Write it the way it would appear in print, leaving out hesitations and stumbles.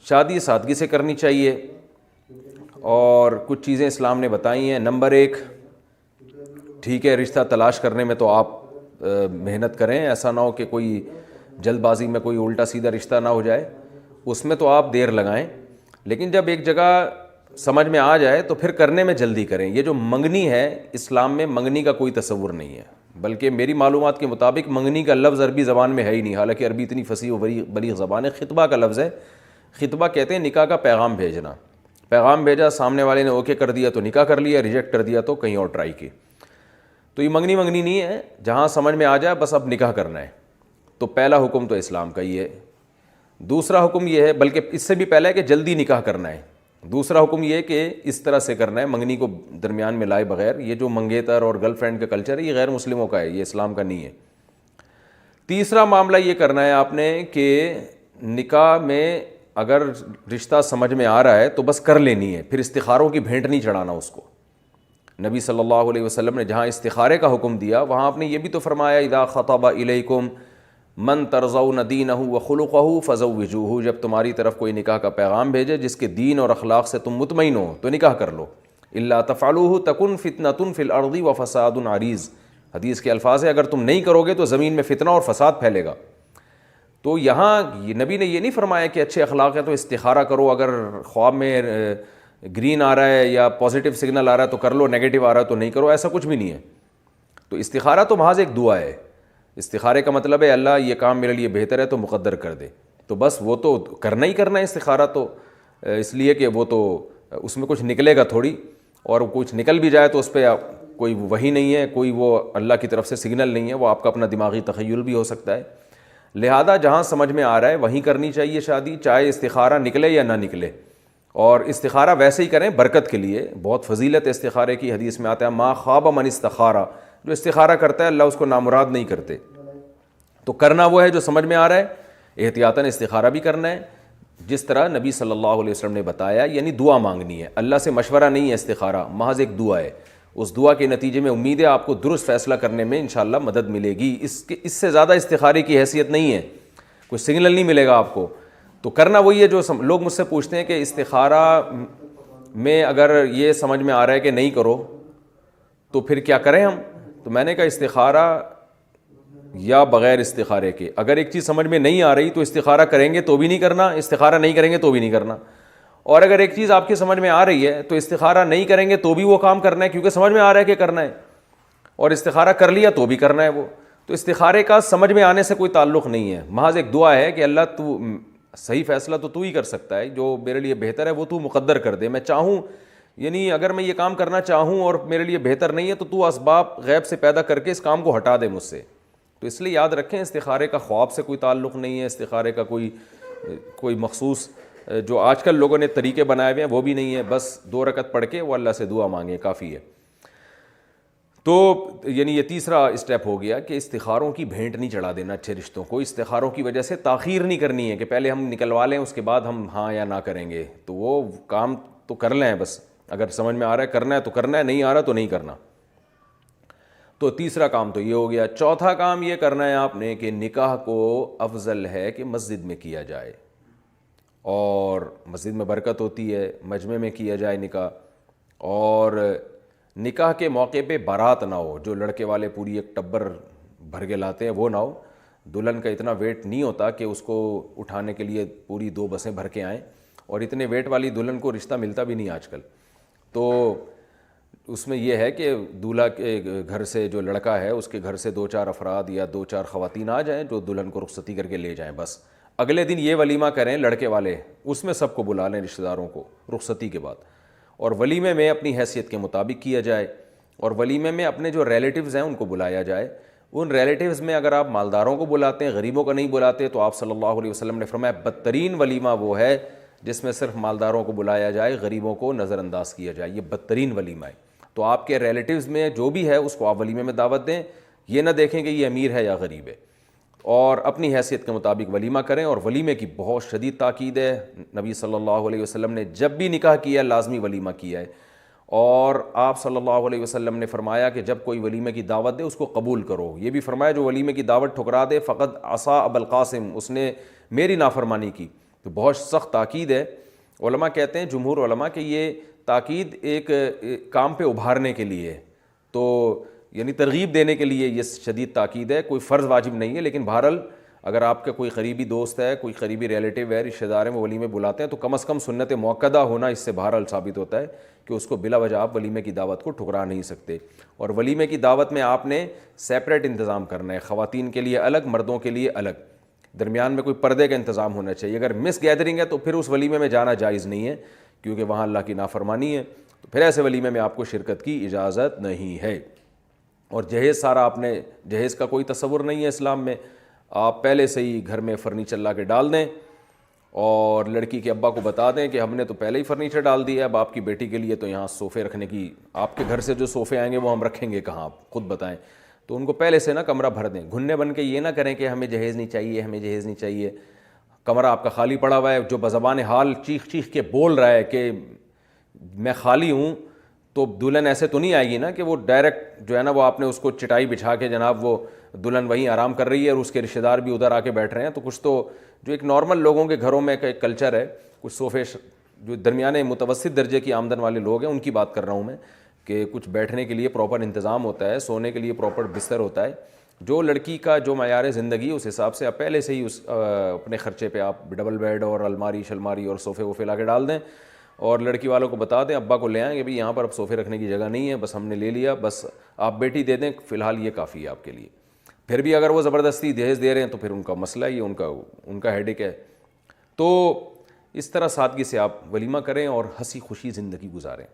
شادی سادگی سے کرنی چاہیے، اور کچھ چیزیں اسلام نے بتائی ہیں۔ نمبر 1، ٹھیک ہے رشتہ تلاش کرنے میں تو آپ محنت کریں، ایسا نہ ہو کہ کوئی جلد بازی میں کوئی الٹا سیدھا رشتہ نہ ہو جائے، اس میں تو آپ دیر لگائیں، لیکن جب ایک جگہ سمجھ میں آ جائے تو پھر کرنے میں جلدی کریں۔ یہ جو منگنی ہے، اسلام میں منگنی کا کوئی تصور نہیں ہے، بلکہ میری معلومات کے مطابق منگنی کا لفظ عربی زبان میں ہے ہی نہیں، حالانکہ عربی اتنی فصیح و بلیغ زبان ہے۔ خطبہ کا لفظ ہے، خطبہ کہتے ہیں نکاح کا پیغام بھیجنا، پیغام بھیجا، سامنے والے نے اوکے کر دیا تو نکاح کر لیا، ریجیکٹ کر دیا تو کہیں اور ٹرائی کی۔ تو یہ منگنی نہیں ہے، جہاں سمجھ میں آ جائے بس اب نکاح کرنا ہے۔ تو پہلا حکم تو اسلام کا یہ ہے۔ دوسرا حکم یہ ہے، بلکہ اس سے بھی پہلا ہے کہ جلدی نکاح کرنا ہے۔ دوسرا حکم یہ ہے کہ اس طرح سے کرنا ہے، منگنی کو درمیان میں لائے بغیر۔ یہ جو منگیتر اور گرل فرینڈ کا کلچر ہے، یہ غیر مسلموں کا ہے، یہ اسلام کا نہیں ہے۔ تیسرا معاملہ یہ کرنا ہے آپ نے کہ نکاح میں اگر رشتہ سمجھ میں آ رہا ہے تو بس کر لینی ہے، پھر استخاروں کی بھینٹ نہیں چڑھانا اس کو۔ نبی صلی اللہ علیہ وسلم نے جہاں استخارے کا حکم دیا، وہاں آپ نے یہ بھی تو فرمایا اذا خطب الیکم من ترضون دینہ وخلقہ فزوجوہ، جب تمہاری طرف کوئی نکاح کا پیغام بھیجے جس کے دین اور اخلاق سے تم مطمئن ہو تو نکاح کر لو۔ الا تفعلوہ تکن فتنۃ فی الارض وفساد عریض، حدیث کے الفاظ ہے اگر تم نہیں کرو گے تو زمین میں فتنہ اور فساد پھیلے گا۔ تو یہاں نبی نے یہ نہیں فرمایا کہ اچھے اخلاق ہے تو استخارہ کرو، اگر خواب میں گرین آ رہا ہے یا پازیٹیو سگنل آ رہا ہے تو کر لو، نیگیٹو آ رہا ہے تو نہیں کرو، ایسا کچھ بھی نہیں ہے۔ تو استخارہ تو محض ایک دعا ہے۔ استخارے کا مطلب ہے اللہ یہ کام میرے لیے بہتر ہے تو مقدر کر دے، تو بس وہ تو کرنا ہی کرنا ہے استخارہ، تو اس لیے کہ وہ تو اس میں کچھ نکلے گا تھوڑی، اور کچھ نکل بھی جائے تو اس پہ کوئی وحی نہیں ہے، کوئی وہ اللہ کی طرف سے سگنل نہیں ہے، وہ آپ کا اپنا دماغی تخیل بھی ہو سکتا ہے۔ لہذا جہاں سمجھ میں آ رہا ہے وہیں کرنی چاہیے شادی، چاہے استخارہ نکلے یا نہ نکلے۔ اور استخارہ ویسے ہی کریں برکت کے لیے، بہت فضیلت استخارے کی، حدیث میں آتا ہے ما خاب من استخارہ، جو استخارہ کرتا ہے اللہ اس کو نامراد نہیں کرتے۔ تو کرنا وہ ہے جو سمجھ میں آ رہا ہے، احتیاطاً استخارہ بھی کرنا ہے جس طرح نبی صلی اللہ علیہ وسلم نے بتایا، یعنی دعا مانگنی ہے، اللہ سے مشورہ نہیں ہے استخارہ، محض ایک دعا ہے۔ اس دعا کے نتیجے میں امید ہے آپ کو درست فیصلہ کرنے میں انشاءاللہ مدد ملے گی۔ اس سے زیادہ استخارے کی حیثیت نہیں ہے، کوئی سگنل نہیں ملے گا آپ کو۔ تو کرنا وہی ہے جو لوگ مجھ سے پوچھتے ہیں کہ استخارہ میں اگر یہ سمجھ میں آ رہا ہے کہ نہیں کرو تو پھر کیا کریں ہم؟ تو میں نے کہا استخارہ یا بغیر استخارے کے، اگر ایک چیز سمجھ میں نہیں آ رہی تو استخارہ کریں گے تو بھی نہیں کرنا، استخارہ نہیں کریں گے تو بھی نہیں کرنا، اور اگر ایک چیز آپ کی سمجھ میں آ رہی ہے تو استخارہ نہیں کریں گے تو بھی وہ کام کرنا ہے کیونکہ سمجھ میں آ رہا ہے کہ کرنا ہے، اور استخارہ کر لیا تو بھی کرنا ہے وہ۔ تو استخارے کا سمجھ میں آنے سے کوئی تعلق نہیں ہے، محض ایک دعا ہے کہ اللہ تو صحیح فیصلہ تو ہی کر سکتا ہے، جو میرے لیے بہتر ہے وہ تو مقدر کر دے، میں چاہوں یعنی اگر میں یہ کام کرنا چاہوں اور میرے لیے بہتر نہیں ہے تو اسباب غیب سے پیدا کر کے اس کام کو ہٹا دے مجھ سے۔ تو اس لیے یاد رکھیں استخارے کا خواب سے کوئی تعلق نہیں ہے، استخارے کا کوئی مخصوص جو آج کل لوگوں نے طریقے بنائے ہوئے ہیں وہ بھی نہیں ہے، بس 2 رکعت پڑھ کے وہ اللہ سے دعا مانگیں کافی ہے۔ تو یعنی یہ تیسرا اسٹیپ ہو گیا کہ استخاروں کی بھینٹ نہیں چڑھا دینا اچھے رشتوں کو، استخاروں کی وجہ سے تاخیر نہیں کرنی ہے کہ پہلے ہم نکلوا لیں اس کے بعد ہم ہاں یا نہ کریں گے، تو وہ کام تو کر لیں، بس اگر سمجھ میں آ رہا ہے کرنا ہے تو کرنا ہے، نہیں آ رہا تو نہیں کرنا۔ تو تیسرا کام تو یہ ہو گیا۔ چوتھا کام یہ کرنا ہے آپ نے کہ نکاح کو افضل ہے کہ مسجد میں کیا جائے، اور مسجد میں برکت ہوتی ہے، مجمع میں کیا جائے نکاح، اور نکاح کے موقع پہ بارات نہ ہو، جو لڑکے والے پوری ایک ٹبر بھر کے لاتے ہیں وہ نہ ہو، دلہن کا اتنا ویٹ نہیں ہوتا کہ اس کو اٹھانے کے لیے پوری 2 بسیں بھر کے آئیں، اور اتنے ویٹ والی دلہن کو رشتہ ملتا بھی نہیں آج کل۔ تو اس میں یہ ہے کہ دولہا کے گھر سے جو لڑکا ہے اس کے گھر سے 2-4 افراد یا 2-4 خواتین آ جائیں جو دلہن کو رخصتی کر کے لے جائیں، بس اگلے دن یہ ولیمہ کریں لڑکے والے، اس میں سب کو بلا لیں رشتہ داروں کو رخصتی کے بعد، اور ولیمے میں اپنی حیثیت کے مطابق کیا جائے، اور ولیمے میں اپنے جو ریلیٹیوز ہیں ان کو بلایا جائے۔ ان ریلیٹیوز میں اگر آپ مالداروں کو بلاتے ہیں، غریبوں کو نہیں بلاتے، تو آپ صلی اللہ علیہ وسلم نے فرمایا بدترین ولیمہ وہ ہے جس میں صرف مالداروں کو بلایا جائے، غریبوں کو نظر انداز کیا جائے، یہ بدترین ولیمہ ہے۔ تو آپ کے ریلیٹیوز میں جو بھی ہے اس کو آپ ولیمے میں دعوت دیں، یہ نہ دیکھیں کہ یہ امیر ہے یا غریب ہے، اور اپنی حیثیت کے مطابق ولیمہ کریں۔ اور ولیمے کی بہت شدید تاکید ہے، نبی صلی اللہ علیہ وسلم نے جب بھی نکاح کیا ہے لازمی ولیمہ کیا ہے، اور آپ صلی اللہ علیہ وسلم نے فرمایا کہ جب کوئی ولیمے کی دعوت دے اس کو قبول کرو۔ یہ بھی فرمایا جو ولیمے کی دعوت ٹھکرا دے فقط عصا ابا القاسم، اس نے میری نافرمانی کی۔ تو بہت سخت تاکید ہے. علماء کہتے ہیں, جمہور علماء, کہ یہ تاکید ایک کام پہ ابھارنے کے لیے, تو یعنی ترغیب دینے کے لیے یہ شدید تاکید ہے, کوئی فرض واجب نہیں ہے. لیکن بہرحال اگر آپ کا کوئی قریبی دوست ہے, کوئی قریبی ریلیٹیو ہے, رشتہ دار ہیں, وہ ولیمے بلاتے ہیں, تو کم از کم سنت مؤکدہ ہونا اس سے بہرحال ثابت ہوتا ہے کہ اس کو بلا وجہ آپ ولیمے کی دعوت کو ٹھکرا نہیں سکتے. اور ولیمے کی دعوت میں آپ نے سیپریٹ انتظام کرنا ہے, خواتین کے لیے الگ, مردوں کے لیے الگ, درمیان میں کوئی پردے کا انتظام ہونا چاہیے. اگر مس گیدرنگ ہے تو پھر اس ولیمے میں جانا جائز نہیں ہے, کیونکہ وہاں اللہ کی نافرمانی ہے. تو پھر ایسے ولیمے میں آپ کو شرکت کی اجازت نہیں ہے. اور جہیز سارا آپ نے, جہیز کا کوئی تصور نہیں ہے اسلام میں. آپ پہلے سے ہی گھر میں فرنیچر لا کے ڈال دیں اور لڑکی کے ابا کو بتا دیں کہ ہم نے تو پہلے ہی فرنیچر ڈال دیا ہے, اب آپ کی بیٹی کے لیے تو یہاں صوفے رکھنے کی, آپ کے گھر سے جو صوفے آئیں گے وہ ہم رکھیں گے کہاں, آپ خود بتائیں. تو ان کو پہلے سے نا کمرہ بھر دیں. گھننے بن کے یہ نہ کریں کہ ہمیں جہیز نہیں چاہیے, ہمیں جہیز نہیں چاہیے. کمرہ آپ کا خالی پڑا ہوا ہے, جو بزبان حال چیخ چیخ کے بول رہا ہے کہ میں خالی ہوں, تو دلہن ایسے تو نہیں آئے گی نا کہ وہ ڈائریکٹ جو ہے نا وہ آپ نے اس کو چٹائی بچھا کے جناب وہ دلہن وہیں آرام کر رہی ہے اور اس کے رشتہ دار بھی ادھر آ کے بیٹھ رہے ہیں. تو کچھ تو جو ایک نارمل لوگوں کے گھروں میں ایک کلچر ہے, کچھ صوفے جو درمیانے متوسط درجے کی آمدن والے لوگ ہیں ان کی بات کر رہا ہوں میں, کہ کچھ بیٹھنے کے لیے پراپر انتظام ہوتا ہے, سونے کے لیے پراپر بستر ہوتا ہے. جو لڑکی کا جو معیار زندگی اس حساب سے آپ پہلے سے ہی اس اپنے خرچے پہ آپ ڈبل بیڈ اور الماری شلماری اور صوفے ووفے لا کے ڈال دیں, اور لڑکی والوں کو بتا دیں, ابا کو لے آئیں کہ بھائی یہاں پر اب صوفے رکھنے کی جگہ نہیں ہے, بس ہم نے لے لیا, بس آپ بیٹی دے دیں, فی الحال یہ کافی ہے آپ کے لیے. پھر بھی اگر وہ زبردستی دہیز دے رہے ہیں تو پھر ان کا مسئلہ ہی, ان کا ہیڈیک ہے. تو اس طرح سادگی سے آپ ولیمہ کریں اور ہنسی خوشی زندگی گزاریں.